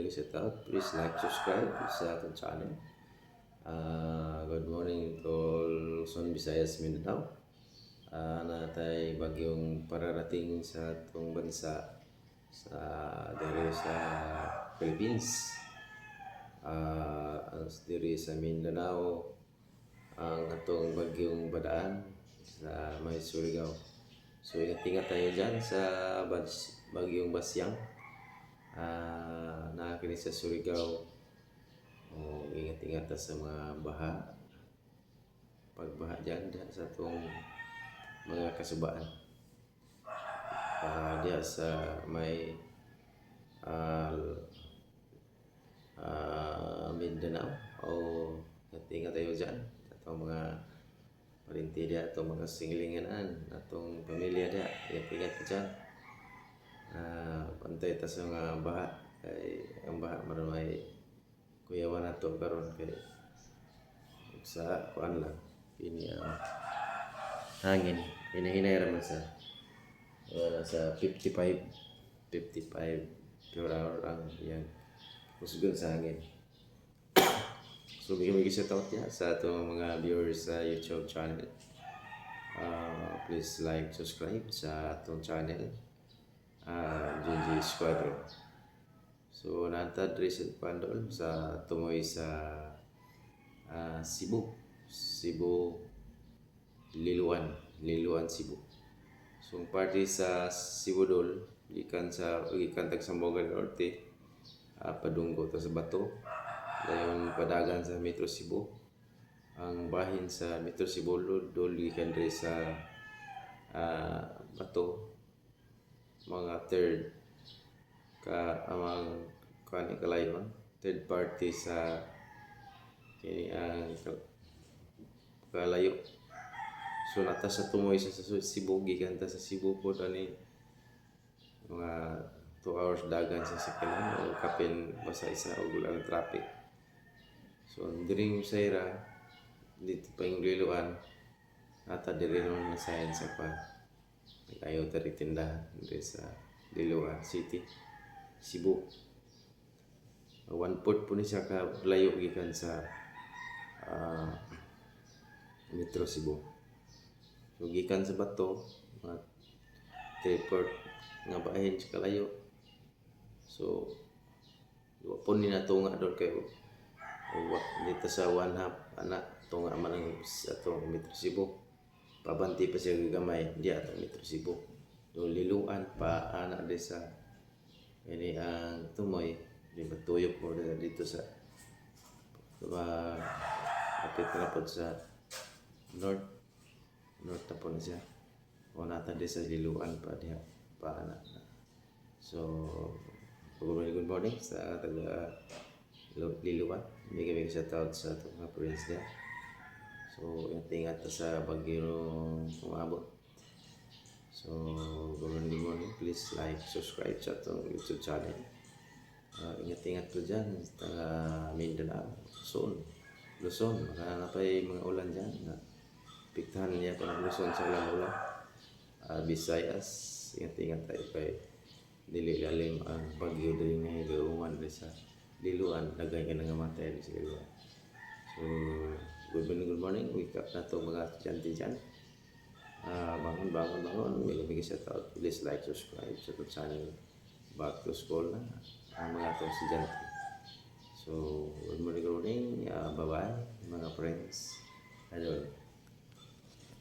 big shout out. Please like, subscribe sa ating channel. Good morning to all Luzon, Visayas, Mindanao. Natay bagyong pararating sa atong bansa diri sa Philippines. Diri sa Mindanao ang atong bagyong badaan sa may Surigao. So ingat tayo dyan sa bagyong Basyang. Nakakini sa Surigao. Ingat sa mga baha. Pagbaha dyan sa itong mga kasubaan. Diya sa may Mindanao. Ingat tayo dyan. Itong mga parinti diya, itong mga singlinganan, itong pamilya diya. Ingat ka dyan. Pantay ta sa mga baha. Ang baha maramay kuyawan na ito karon kay sa kuan lang ini hangin hinahinay raman sa 55 per hour ang yang kusgon sa hangin. So bigyan shout out niya sa atong mga viewers sa YouTube channel. Please like, subscribe sa atong channel, GG Squadron. So nantad rin sa Pandol sa tumoy sa Cebu Liluan Cebu. So party sa Cebu Dol gikan tag Sambuanga Norte, padunggo ta sa Bato, dayon padagan sa Metro Cebu. Ang bahin sa Metro Cebu Dol gikan rin sa Bato, mga third amang kalayon, third party sa kini ang kalayo. So nata sa tumoy sa Cebu, gikan ta sa Cebu po ani mga 2 hours dagan sa sakyanan o kapin basa isa o gulang traffic. So diring sayra dito pa yung Liluan, nata diri ron na sayan sa pa ayaw tari tindahan diri sa Liluan City, Cebu. 1/4 po ni siya ka layo gikan sa Metro Cebu. So gikan sa Bato, 3/4 nga bahin siya kalayo. So po ni natunga doon kayo dito sa 1/2 anak tunga man ang atong Metro Cebu. Pabanti pa siya gamay di atong Metro Cebu. So Liluan pa anak di sa ini ang tumoy di batuyok mo dito sa kapit na po sa north na po na siya o nata di sa Liluan pa diha pa anak. So good morning sa taga Liluan. Bigay shout out sa itong mga friends niya. So ingat sa bagyong umabot. So good morning. Please like, subscribe sa itong YouTube channel. Ingat po dyan sa Mindanao, Luzon. Baka na pa yung mga ulan dyan. Piktahan niya pa ng Luzon sa ulan. Visayas, ingat tayo kay dili lalim ang bagyo din nga gawuman sa Liluan. Lagay ka na nga matay sa Liluan. So good morning. Wake up na to mga estudyante dyan. Bangon. Bigay shout out. Please like, subscribe sa itong channel. Back to school na ang mga itong estudyante. So good morning. Bye bye mga friends. Hello.